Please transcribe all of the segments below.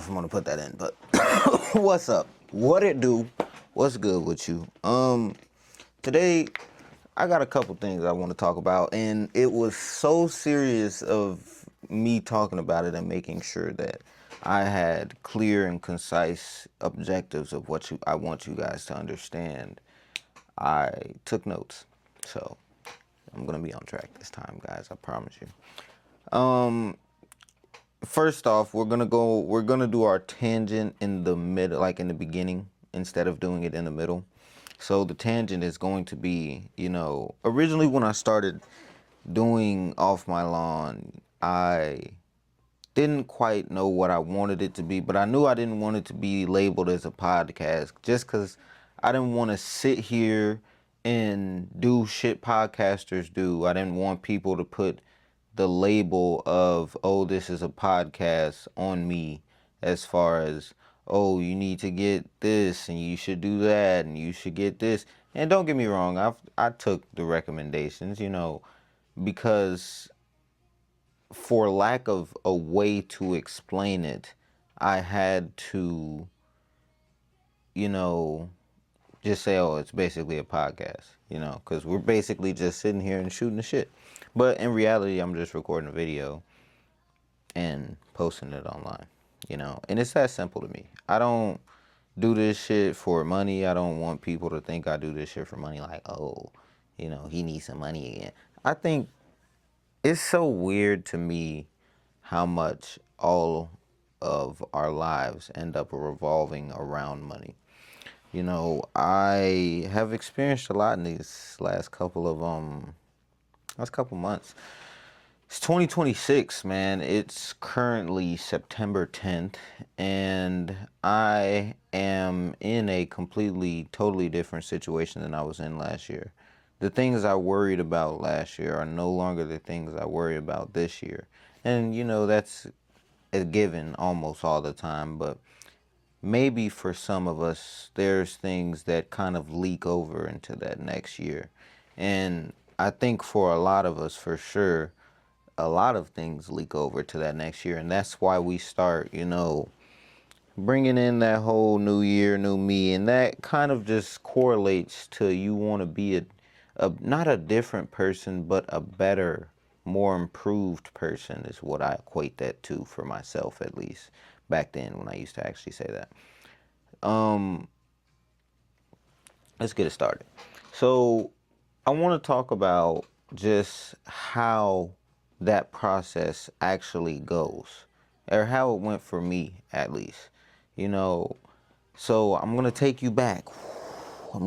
I'm gonna put that in, but what's up? What it do? What's good with you? Today I got a couple things I want to talk about, and it was so serious of me talking about it and making sure that I had clear and concise objectives of what I want you guys to understand. I took notes, so I'm gonna be on track this time, guys. I promise you. First off, we're gonna do our tangent in the middle, like in the beginning, instead of doing it in the middle. So the tangent is going to be, originally when I started doing Off My Lawn, I didn't quite know what I wanted it to be, but I knew I didn't want it to be labeled as a podcast just because I didn't want to sit here and do shit podcasters do. I didn't want people to put the label of, oh, this is a podcast on me, as far as, oh, you need to get this and you should do that and you should get this. And don't get me wrong, I took the recommendations, because for lack of a way to explain it, I had to, just say, oh, it's basically a podcast, because we're basically just sitting here and shooting the shit. But in reality, I'm just recording a video and posting it online, and it's that simple to me. I don't do this shit for money. I don't want people to think I do this shit for money, like, oh, he needs some money again. I think it's so weird to me how much all of our lives end up revolving around money. I have experienced a lot in these last couple months. It's 2026, man. It's currently September 10th, and I am in a totally different situation than I was in last year. The things I worried about last year are no longer the things I worry about this year. And, that's a given almost all the time, but maybe for some of us, there's things that kind of leak over into that next year. And I think for a lot of us, for sure, a lot of things leak over to that next year. And that's why we start, bringing in that whole new year, new me. And that kind of just correlates to you want to be not a different person, but a better, more improved person is what I equate that to for myself, at least back then when I used to actually say that. Let's get it started. So I want to talk about just how that process actually goes, or how it went for me, at least. So I'm going to take you back. All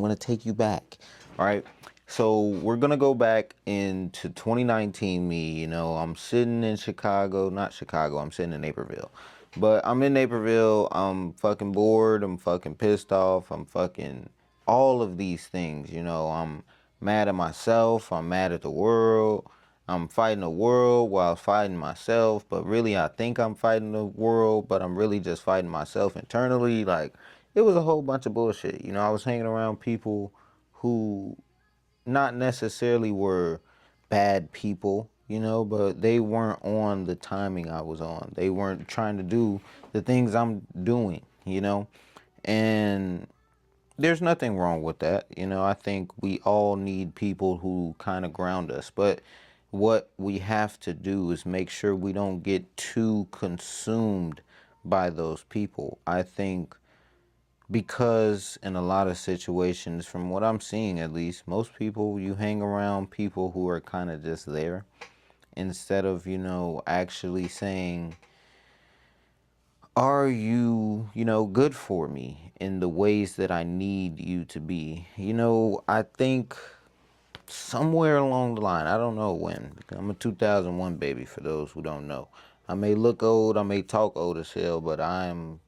right. So we're going to go back into 2019 me. I'm sitting in Chicago, not Chicago, I'm sitting in Naperville. But I'm in Naperville, I'm fucking bored, I'm fucking pissed off, I'm fucking all of these things, I'm mad at myself, I'm mad at the world, I'm fighting the world while fighting myself, but really I think I'm fighting the world, but I'm really just fighting myself internally. Like, it was a whole bunch of bullshit. I was hanging around people who not necessarily were bad people, but they weren't on the timing I was on. They weren't trying to do the things I'm doing, and there's nothing wrong with that. I think we all need people who kind of ground us, but what we have to do is make sure we don't get too consumed by those people. I think because in a lot of situations, from what I'm seeing at least, most people, you hang around people who are kind of just there instead of, actually saying, are you, good for me in the ways that I need you to be? I think somewhere along the line, I don't know when, because I'm a 2001 baby for those who don't know. I may look old, I may talk old as hell, but I'm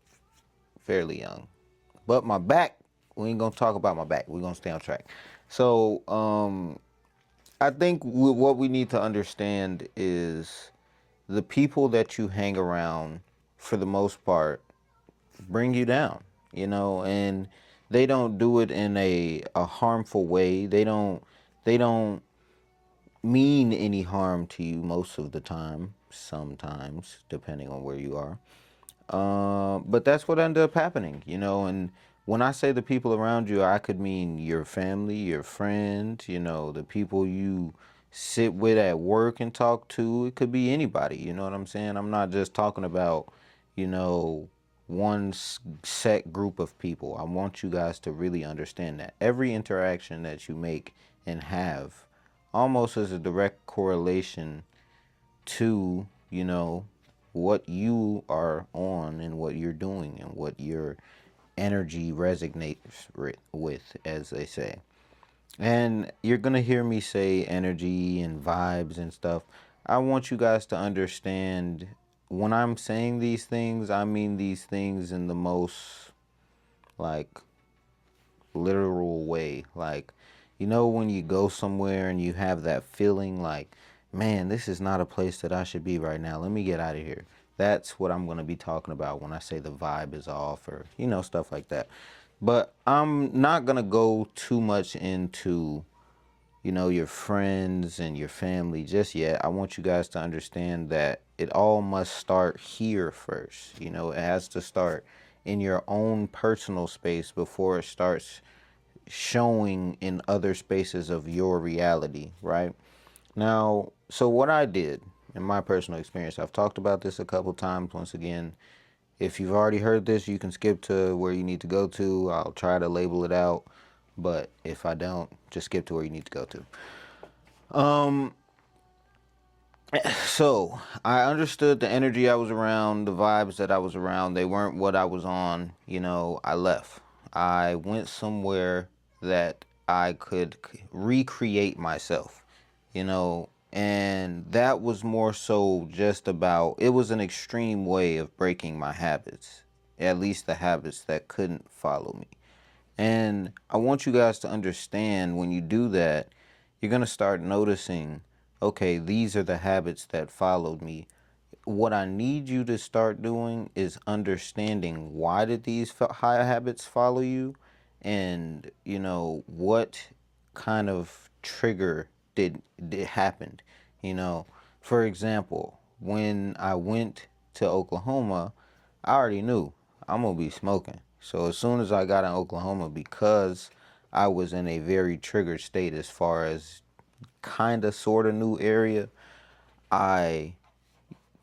fairly young. But my back, we ain't gonna talk about my back. We're gonna stay on track. So, I think what we need to understand is the people that you hang around, for the most part, bring you down, and they don't do it in a harmful way. They don't mean any harm to you most of the time, sometimes, depending on where you are. But that's what ended up happening, you know. And when I say the people around you, I could mean your family, your friends, you know, the people you sit with at work and talk to. It could be anybody, you know what I'm saying? I'm not just talking about, you know, one set group of people. I want you guys to really understand that every interaction that you make and have almost is a direct correlation to, you know, what you are on and what you're doing and what your energy resonates with, as they say. And you're going to hear me say energy and vibes and stuff. I want you guys to understand when I'm saying these things, I mean these things in the most like literal way. Like, you know, when you go somewhere and you have that feeling like, man, this is not a place that I should be right now. Let me get out of here. That's what I'm going to be talking about when I say the vibe is off or, you know, stuff like that. But I'm not going to go too much into, you know, your friends and your family just yet. I want you guys to understand that it all must start here first. You know, it has to start in your own personal space before it starts showing in other spaces of your reality, right? Now, so what I did in my personal experience, I've talked about this a couple times. Once again, if you've already heard this, you can skip to where you need to go to. I'll try to label it out, but if I don't, just skip to where you need to go to. So I understood the energy I was around, the vibes that I was around. They weren't what I was on. You know, I left. I went somewhere that I could recreate myself, you know, and that was more so just about, it was an extreme way of breaking my habits, at least the habits that couldn't follow me. And I want you guys to understand when you do that, you're going to start noticing, okay, these are the habits that followed me. What I need you to start doing is understanding why did these high habits follow you, and you know what kind of trigger did happened. You know, for example, when I went to Oklahoma, I already knew I'm gonna be smoking. So as soon as I got in Oklahoma, because I was in a very triggered state as far as kind of sort of new area, I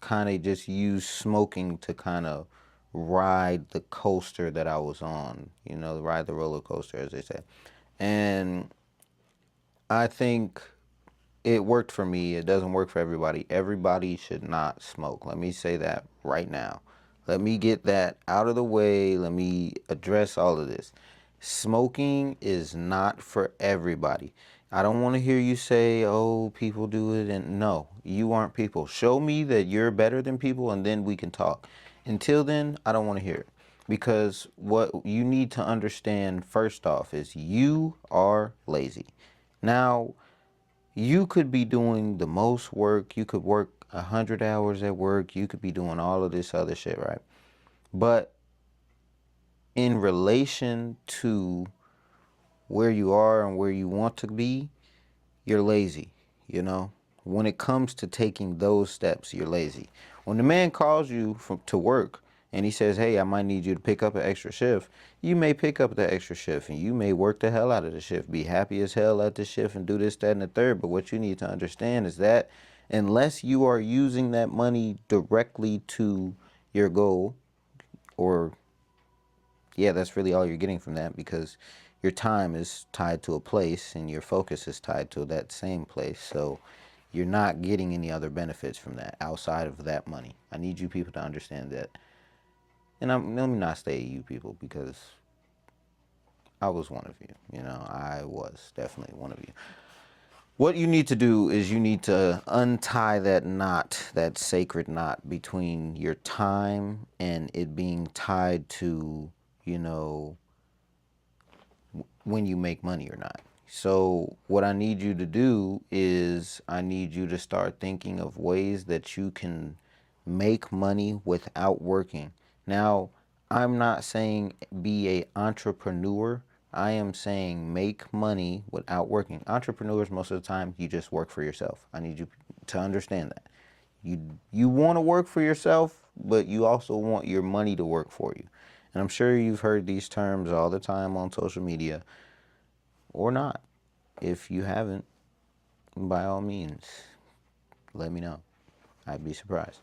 kind of just used smoking to kind of ride the coaster that I was on, you know, ride the roller coaster, as they say. And I think it worked for me. It doesn't work for everybody. Everybody should not smoke. Let me say that right now. Let me get that out of the way. Let me address all of this. Smoking is not for everybody. I don't want to hear you say, oh, people do it. And no, you aren't people. Show me that you're better than people and then we can talk. Until then, I don't want to hear it. Because what you need to understand first off is you are lazy. Now, you could be doing the most work. You could work 100 hours at work. You could be doing all of this other shit, right? But in relation to where you are and where you want to be, you're lazy, you know? When it comes to taking those steps, you're lazy. When the man calls you to work and he says, hey, I might need you to pick up an extra shift, you may pick up the extra shift and you may work the hell out of the shift, be happy as hell at the shift and do this, that, and the third. But what you need to understand is that unless you are using that money directly to your goal, or yeah, that's really all you're getting from that, because your time is tied to a place and your focus is tied to that same place. So you're not getting any other benefits from that outside of that money. I need you people to understand that. And let me not say you people, because I was one of you. You know, I was definitely one of you. What you need to do is you need to untie that knot, that sacred knot between your time and it being tied to, you know, when you make money or not. So what I need you to do is I need you to start thinking of ways that you can make money without working. Now, I'm not saying be a entrepreneur. I am saying make money without working. Entrepreneurs, most of the time, you just work for yourself. I need you to understand that. You want to work for yourself, but you also want your money to work for you. And I'm sure you've heard these terms all the time on social media, or not. If you haven't, by all means, let me know. I'd be surprised.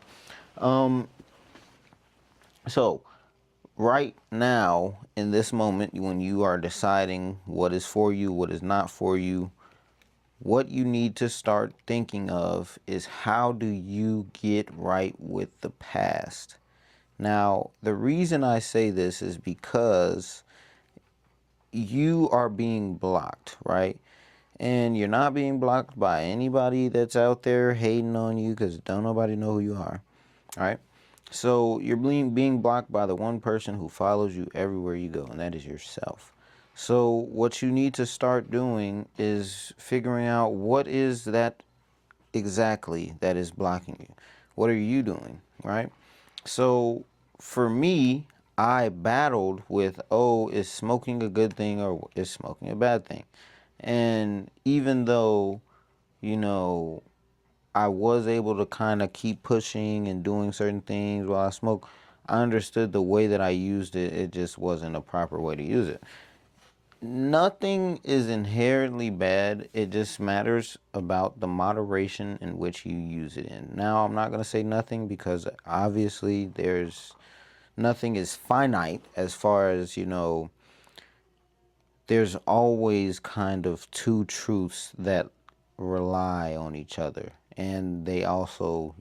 So right now, in this moment, when you are deciding what is for you, what is not for you, what you need to start thinking of is, how do you get right with the past? Now, the reason I say this is because you are being blocked, right? And you're not being blocked by anybody that's out there hating on you, because don't nobody know who you are, right? So you're being blocked by the one person who follows you everywhere you go, and that is yourself. So what you need to start doing is figuring out what is that exactly that is blocking you. What are you doing, right? So for me, I battled with, oh, is smoking a good thing or is smoking a bad thing? And even though, you know, I was able to kind of keep pushing and doing certain things while I smoke, I understood the way that I used it, it just wasn't a proper way to use it. Nothing is inherently bad. It just matters about the moderation in which you use it in. Now, I'm not going to say nothing, because obviously nothing is finite, as far as, there's always kind of two truths that rely on each other. And they also,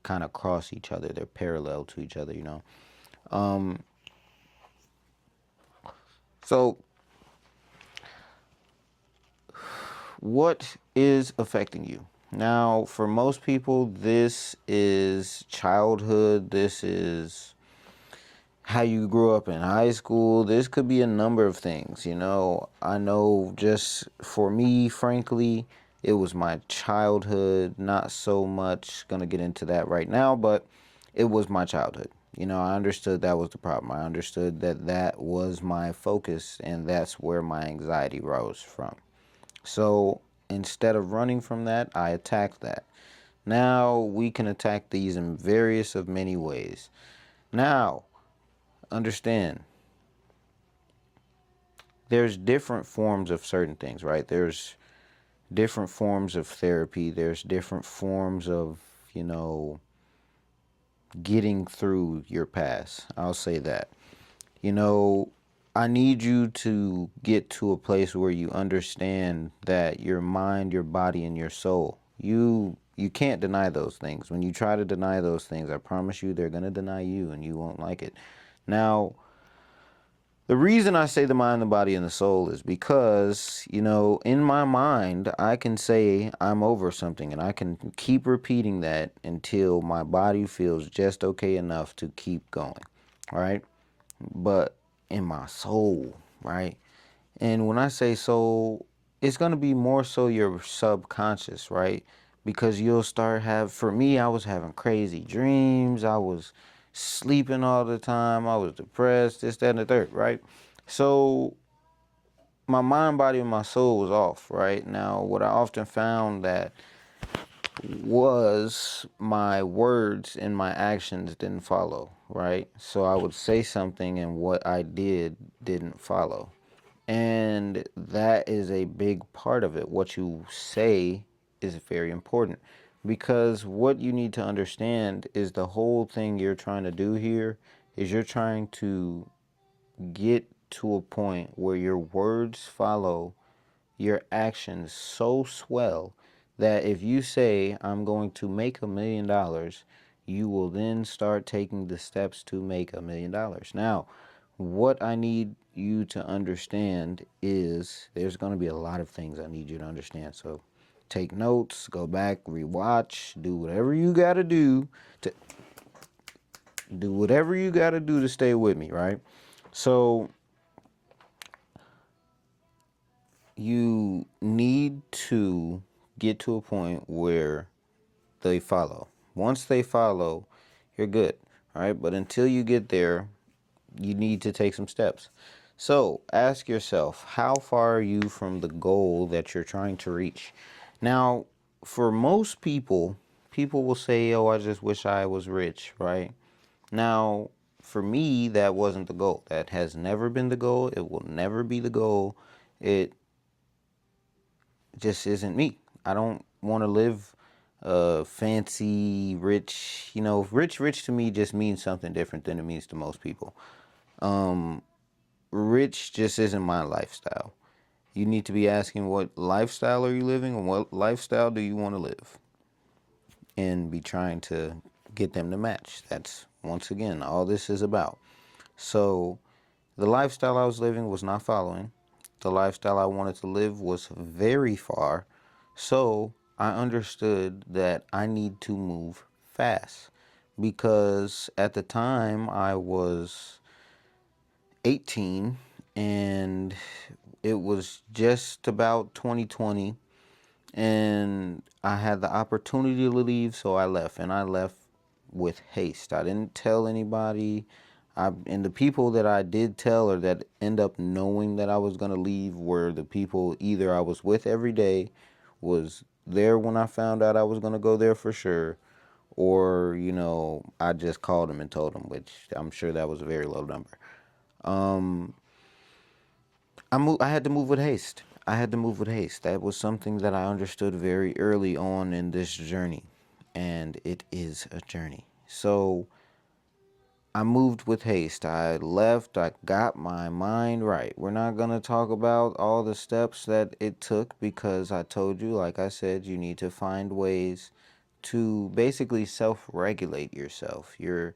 kind of cross each other. They're parallel to each other. So what is affecting you? Now, for most people, this is childhood. This is how you grew up in high school. This could be a number of things. I know, just for me, frankly, it was my childhood. Not so much going to get into that right now, but it was my childhood. I understood that was the problem. I understood that that was my focus, and that's where my anxiety rose from. So instead of running from that, I attacked that. Now we can attack these in various of many ways. Now, understand, there's different forms of certain things, right? There's different forms of therapy. There's different forms of, getting through your past. I'll say that. I need you to get to a place where you understand that your mind, your body, and your soul, you can't deny those things. When you try to deny those things, I promise you they're going to deny you, and you won't like it. Now, the reason I say the mind, the body, and the soul is because, in my mind, I can say I'm over something, and I can keep repeating that until my body feels just okay enough to keep going, right? But in my soul, right? And when I say soul, it's going to be more so your subconscious, right? Because for me, I was having crazy dreams. I was sleeping all the time. I was depressed, this, that, and the third, right? So my mind, body, and my soul was off, right? Now, what I often found that was my words and my actions didn't follow, right? So I would say something and what I did didn't follow. And that is a big part of it. What you say is very important, because what you need to understand is the whole thing you're trying to do here is you're trying to get to a point where your words follow your actions so swell that if you say, I'm going to make $1,000,000, you will then start taking the steps to make $1,000,000. Now, what I need you to understand is there's going to be a lot of things I need you to understand. So take notes, go back, rewatch, do whatever you got to do to stay with me, right? So you need to get to a point where they follow. Once they follow, you're good, all right? But until you get there, you need to take some steps. So ask yourself, how far are you from the goal that you're trying to reach? Now, for most people, people will say, oh, I just wish I was rich, right? Now, for me, that wasn't the goal. That has never been the goal. It will never be the goal. It just isn't me. I don't want to live fancy, rich. You know, rich to me just means something different than it means to most people. Rich just isn't my lifestyle. You need to be asking, what lifestyle are you living, and what lifestyle do you want to live, and be trying to get them to match. That's, once again, all this is about. So the lifestyle I was living was not following. The lifestyle I wanted to live was very far. So I understood that I need to move fast, because at the time I was 18 and it was just about 2020, and I had the opportunity to leave, so I left, and I left with haste. I didn't tell anybody. And the people that I did tell, or that end up knowing that I was going to leave, were the people either I was with every day, was there when I found out I was going to go there for sure, or, you know, I just called them and told them, which I'm sure that was a very low number. I had to move with haste. I had to move with haste. That was something that I understood very early on in this journey, and it is a journey. So I moved with haste. I left. I got my mind right. We're not going to talk about all the steps that it took, because I told you, like I said, you need to find ways to basically self-regulate yourself. You're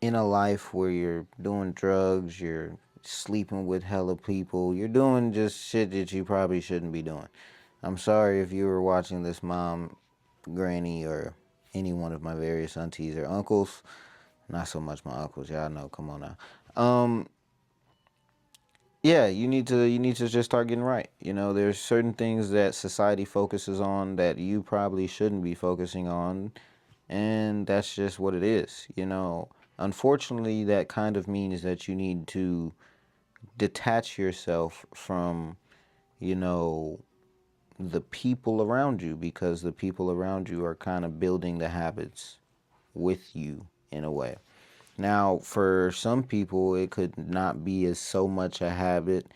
in a life where you're doing drugs, you're sleeping with hella people, you're doing just shit that you probably shouldn't be doing. I'm sorry if you were watching this, mom, granny, or any one of my various aunties or uncles. Not so much my uncles, y'all know, come on now. Yeah, you need to just start getting right. You know, there's certain things that society focuses on that you probably shouldn't be focusing on, and that's just what it is. You know, unfortunately, that kind of means that you need to detach yourself from, you know, the people around you, because the people around you are kind of building the habits with you in a way. Now, for some people, it could not be as so much a habit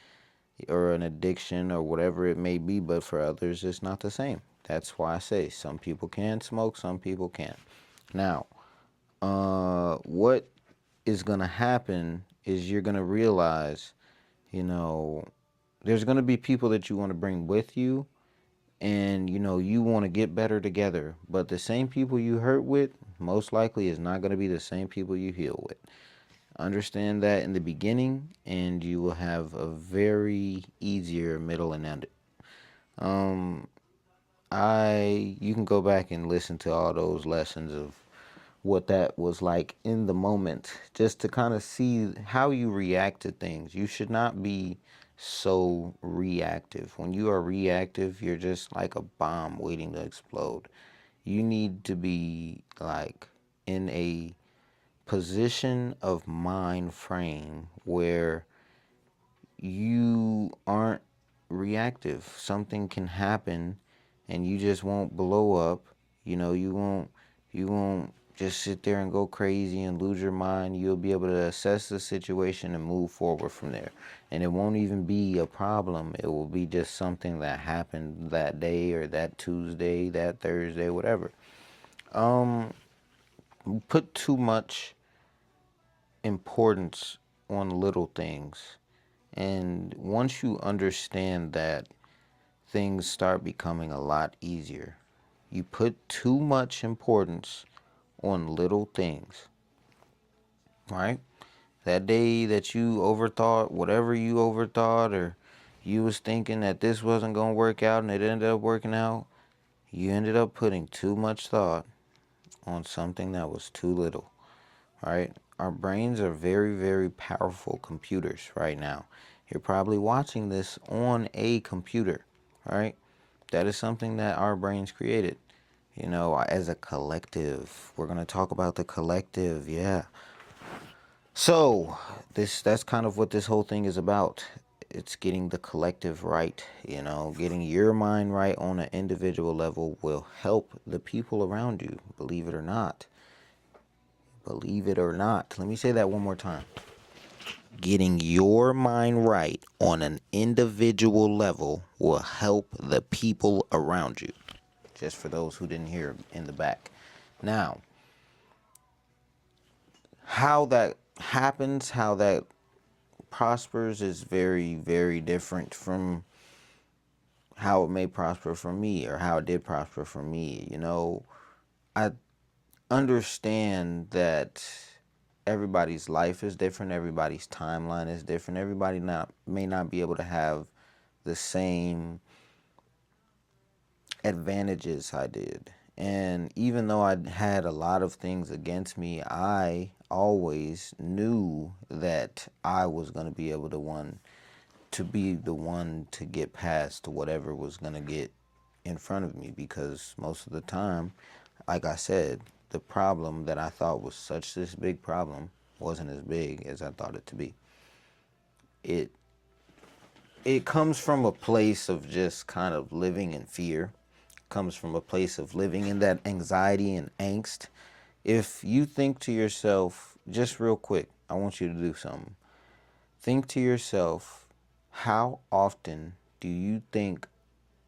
or an addiction or whatever it may be, but for others, it's not the same. That's why I say some people can smoke, some people can't. Now, what is going to happen is you're going to realize, you know, there's going to be people that you want to bring with you, and, you know, you want to get better together. But the same people you hurt with, most likely, is not going to be the same people you heal with. Understand that in the beginning, and you will have a very easier middle and end. You can go back and listen to all those lessons of what that was like in the moment, just to kind of see how you react to things. You should not be so reactive. When you are reactive, you're just like a bomb waiting to explode. You need to be like in a position of mind frame where you aren't reactive. Something can happen and you just won't blow up. You know, you won't just sit there and go crazy and lose your mind. You'll be able to assess the situation and move forward from there. And it won't even be a problem. It will be just something that happened that day, or that Tuesday, that Thursday, whatever. Put too much importance on little things. And once you understand that, things start becoming a lot easier. You put too much importance on little things, right? That day that you overthought whatever you overthought, or you was thinking that this wasn't going to work out and it ended up working out, you ended up putting too much thought on something that was too little, right? Our brains are very, very powerful computers right now. You're probably watching this on a computer, right? That is something that our brains created, you know, as a collective. We're going to talk about the collective, yeah. So, that's kind of what this whole thing is about. it's getting the collective right. Getting your mind right on an individual level will help the people around you. Believe it or not. Believe it or not. Let me say that one more time. Getting your mind right on an individual level will help the people around you. Just for those who didn't hear in the back. Now, how that happens, how that prospers is very, very different from how it may prosper for me or how it did prosper for me. I understand that everybody's life is different, everybody's timeline is different. Everybody may not be able to have the same advantages I did. And even though I had a lot of things against me, I always knew that I was going to be able to be the one to get past whatever was going to get in front of me, because most of the time, like I said, the problem that I thought was such this big problem wasn't as big as I thought it to be. It comes from a place of just kind of living in fear. It comes from a place of living in that anxiety and angst. If you think to yourself, just real quick, I want you to do something. Think to yourself, how often do you think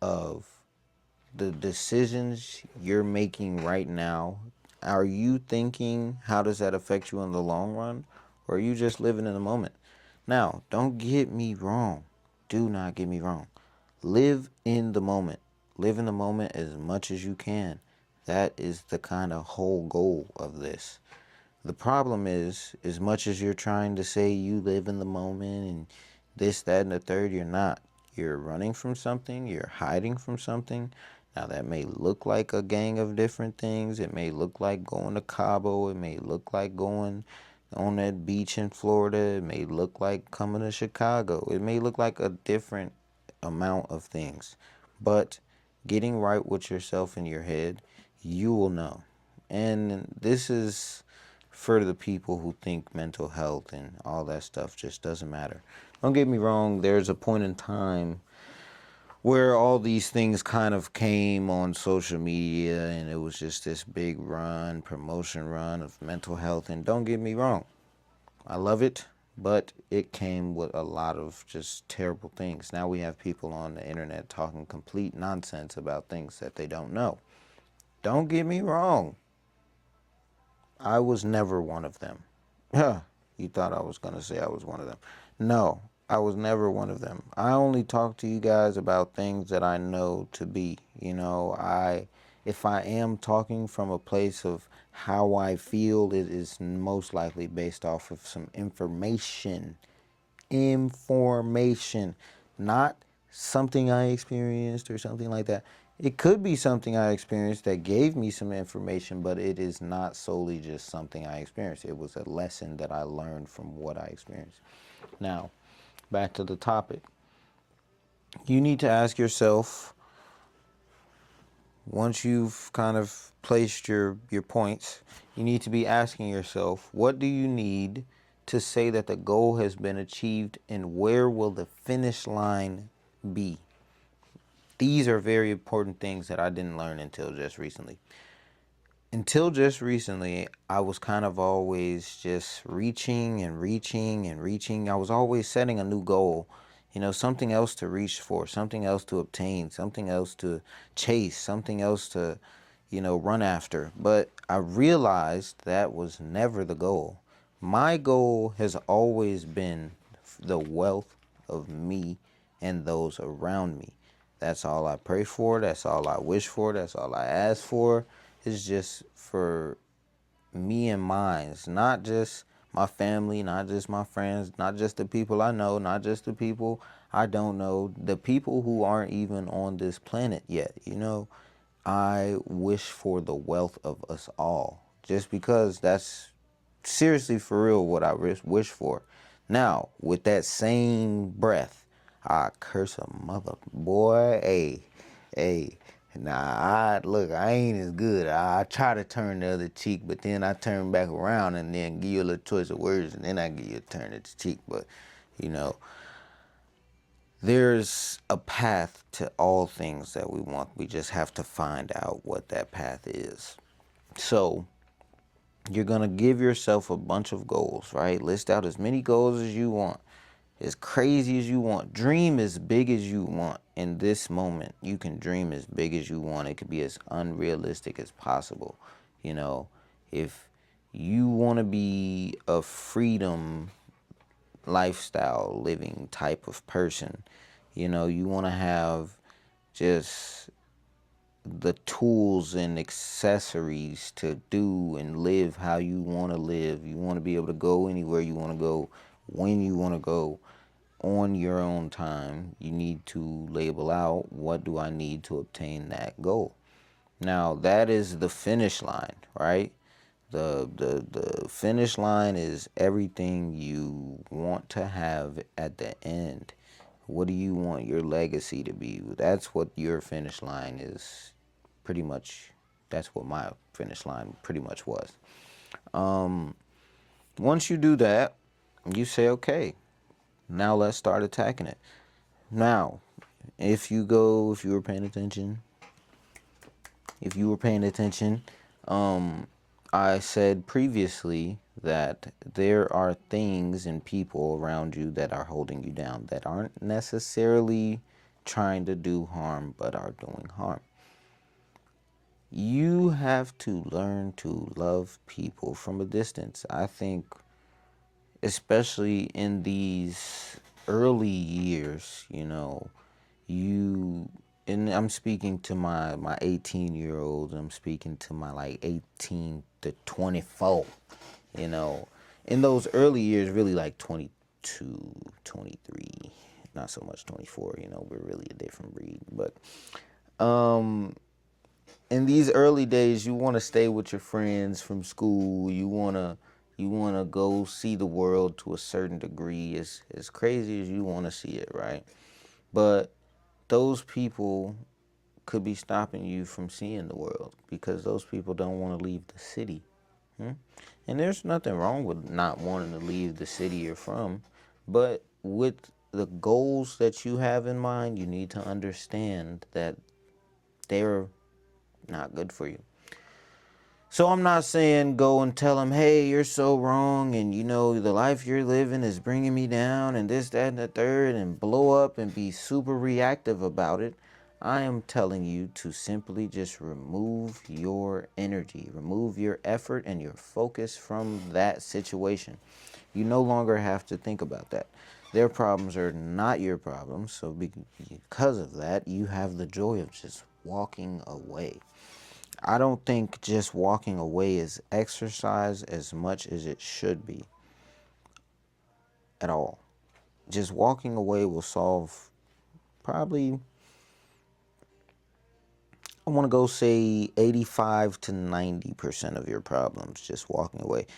of the decisions you're making right now? Are you thinking, how does that affect you in the long run? Or are you just living in the moment? Now, don't get me wrong. Do not get me wrong. Live in the moment. Live in the moment as much as you can. That is the kind of whole goal of this. The problem is, as much as you're trying to say you live in the moment and this, that, and the third, you're not. You're running from something. You're hiding from something. Now, that may look like a gang of different things. It may look like going to Cabo. It may look like going on that beach in Florida. It may look like coming to Chicago. It may look like a different amount of things. But getting right with yourself in your head, you will know. And this is for the people who think mental health and all that stuff just doesn't matter. Don't get me wrong, there's a point in time where all these things kind of came on social media and it was just this big promotion run of mental health. And don't get me wrong, I love it, but it came with a lot of just terrible things. Now we have people on the internet talking complete nonsense about things that they don't know. Don't get me wrong, I was never one of them. You thought I was going to say I was one of them. No, I was never one of them. I only talk to you guys about things that I know to be. If I am talking from a place of how I feel, it is most likely based off of some information. Information, not something I experienced or something like that. It could be something I experienced that gave me some information, but it is not solely just something I experienced. It was a lesson that I learned from what I experienced. Now, back to the topic. You need to ask yourself, once you've kind of placed your points, you need to be asking yourself, what do you need to say that the goal has been achieved, and where will the finish line be? These are very important things that I didn't learn until just recently. Until just recently, I was kind of always just reaching and reaching and reaching. I was always setting a new goal, something else to reach for, something else to obtain, something else to chase, something else to, run after. But I realized that was never the goal. My goal has always been the wealth of me and those around me. That's all I pray for. That's all I wish for. That's all I ask for. It's just for me and mine. It's not just my family, not just my friends, not just the people I know, not just the people I don't know, the people who aren't even on this planet yet. I wish for the wealth of us all, just because that's seriously for real what I wish for. Now, with that same breath, I curse a mother boy. Hey. Nah, I ain't as good. I try to turn the other cheek, but then I turn back around and then give you a little choice of words, and then I give you a turn at the cheek. But, there's a path to all things that we want. We just have to find out what that path is. So you're going to give yourself a bunch of goals, right? List out as many goals as you want, as crazy as you want. Dream as big as you want. In this moment, you can dream as big as you want. It could be as unrealistic as possible. You know, if you want to be a freedom lifestyle living type of person, you know, you want to have just the tools and accessories to do and live how you want to live. You want to be able to go anywhere you want to go, when you want to go, on your own time. You need to label out, what do I need to obtain that goal? Now, that is the finish line, right? The finish line is everything you want to have at the end. What do you want your legacy to be? That's what your finish line is. Pretty much, that's what my finish line pretty much was. Once you do that, you say, okay, now let's start attacking it. Now, if you were paying attention, I said previously that there are things and people around you that are holding you down, that aren't necessarily trying to do harm, but are doing harm. You have to learn to love people from a distance. I think, especially in these early years, you know, and I'm speaking to my 18-year-old, I'm speaking to my like 18 to 24, you know, in those early years, really like 22, 23, not so much 24, you know, we're really a different breed. But in these early days, you want to stay with your friends from school. You want to go see the world to a certain degree, as crazy as you want to see it, right? But those people could be stopping you from seeing the world because those people don't want to leave the city. And there's nothing wrong with not wanting to leave the city you're from, but with the goals that you have in mind, you need to understand that they're not good for you. So I'm not saying go and tell them, hey, you're so wrong, and you know, the life you're living is bringing me down, and this, that, and the third, and blow up and be super reactive about it. I am telling you to simply just remove your energy, remove your effort and your focus from that situation. You no longer have to think about that. Their problems are not your problems, so because of that, you have the joy of just walking away. I don't think just walking away is exercise as much as it should be at all. Just walking away will solve probably, I want to go say 85 to 90% of your problems, just walking away.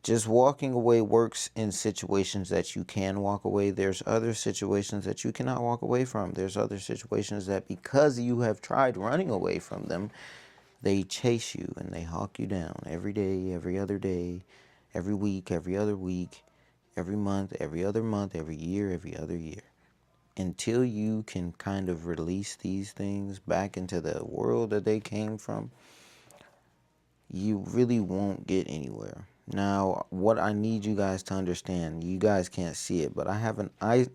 Just walking away works in situations that you can walk away. There's other situations that you cannot walk away from. There's other situations that because you have tried running away from them, they chase you and they hawk you down every day, every week, every other week, every month, every other month, every year, every other year. Until you can kind of release these things back into the world that they came from, you really won't get anywhere. Now, what I need you guys to understand, you guys can't see it, but I have an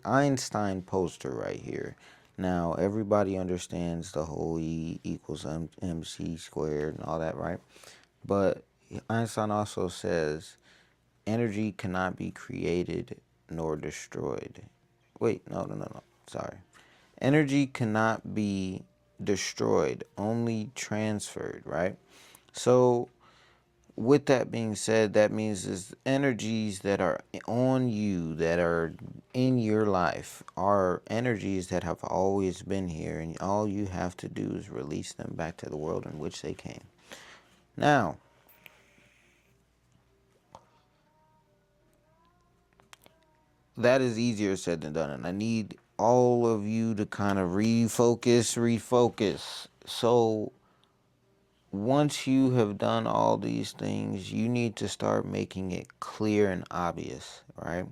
Einstein poster right here. Now, everybody understands the whole E equals MC squared and all that, right? But Einstein also says energy cannot be created nor destroyed. Wait, no. Sorry. Energy cannot be destroyed, only transferred, right? So with that being said, that means is energies that are on you, that are in your life, are energies that have always been here, and all you have to do is release them back to the world in which they came. Now, that is easier said than done, and I need all of you to kind of refocus. So once you have done all these things, you need to start making it clear and obvious, right?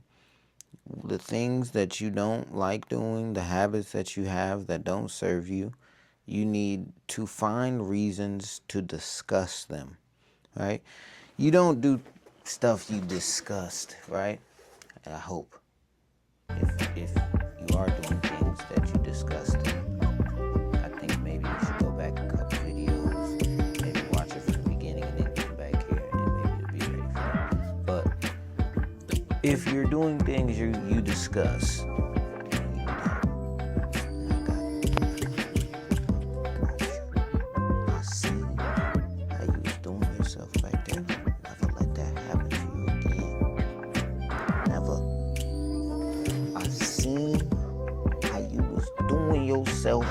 the things that you don't like doing, the habits that you have that don't serve you, you need to find reasons to discuss them, right? You don't do stuff you disgust, right? I hope. If you are doing things that you disgust, I think maybe you should go back a couple videos, maybe watch it from the beginning and then come back here and then maybe you'll be ready for it. But if you're doing things you discuss, I see how you was doing yourself right there. Never let that happen to you again. Never. I seen how you was doing yourself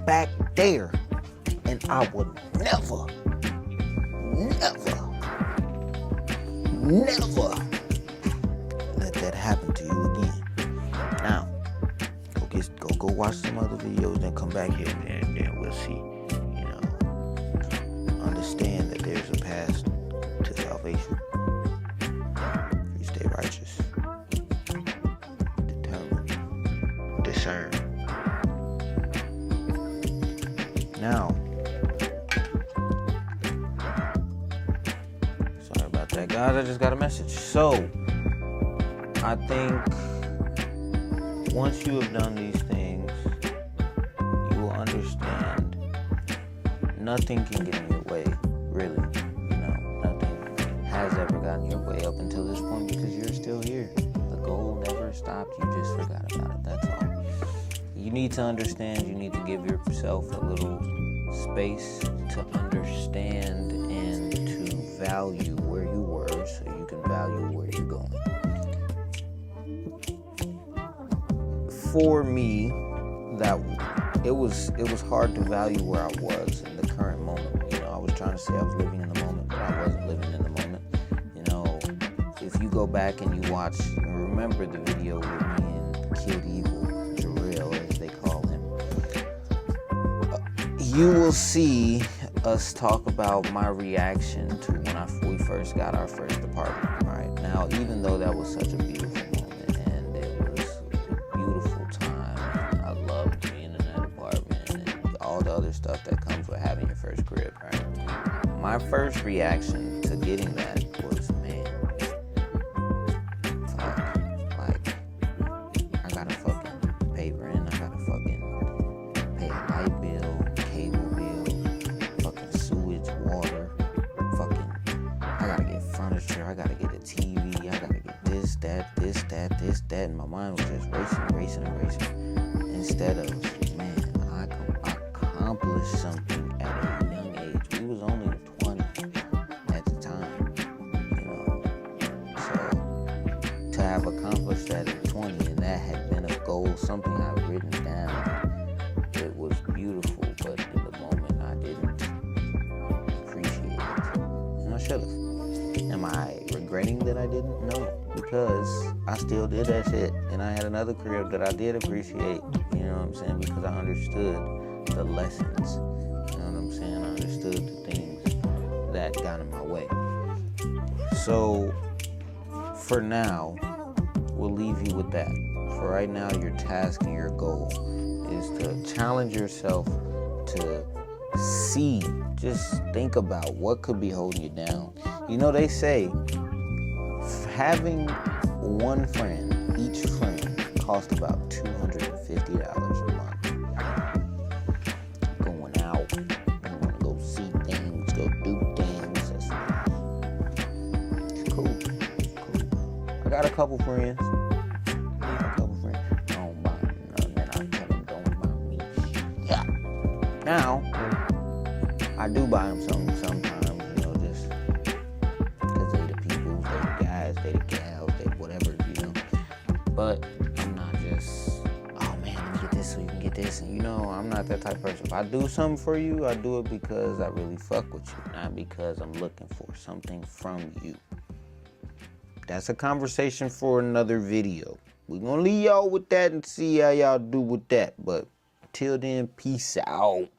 back there, and I would never let that happen to you again. Now, go watch some other videos, then come back here, and then we'll see. You know, understand that there's a path to salvation. If you stay righteous, determined, discern. Now, sorry about that, guys. I just got a message. So, I think once you have done these things, you will understand nothing can get in your way, really. You know, nothing has ever gotten your way up until this point because you're still here. The goal never stopped. You just forgot about it. That's all. You need to understand. You need to give yourself a little space to understand and to value where you were so you can value where you're going. For me, that it was hard to value where I was in the current moment. You know, I was trying to say I was living in the moment, but I wasn't living in the moment. You know, if you go back and you watch and remember the video with me and Kid Evil, Jarrell as they call him, you will see us talk about my reaction to when we first got our first apartment. Right now, even though that was such a beautiful moment and it was a beautiful time, I loved being in that apartment and all the other stuff that comes with having your first crib. Right, my first reaction to getting that was, man, fuck, like I gotta fucking pay rent, I gotta fucking pay a light bill, cable bill, fucking sewage, water, fucking, I gotta get furniture, I gotta get a TV, I gotta get this, that, and my mind was just racing. Instead of, man, I accomplished something at a young age. We was only 20 at the time, you know. So to have accomplished that at 20 and that had been a goal, something I'd written down, it was beautiful, but in the moment I didn't appreciate it. And I should have. Am I regretting that I didn't? No, because I still did that shit. And I had another crib that I did appreciate, you know what I'm saying? Because I understood the lessons, you know what I'm saying? I understood the things that got in my way. So, for now, we'll leave you with that. For right now, your task and your goal is to challenge yourself to see, just think about what could be holding you down. You know, they say having one friend, each friend, costs about $250 a month. Going out, you want to go see things, go do things. It's cool. I got a couple friends. I don't buy none, and I tell them don't buy me. Yeah. Now, I do buy them sometimes, you know, just because they the people, they the guys, they the gals, they whatever, you know. But I'm not just, oh man, let me get this so you can get this. And you know, I'm not that type of person. If I do something for you, I do it because I really fuck with you, not because I'm looking for something from you. That's a conversation for another video. We're gonna leave y'all with that and see how y'all do with that. But till then, peace out.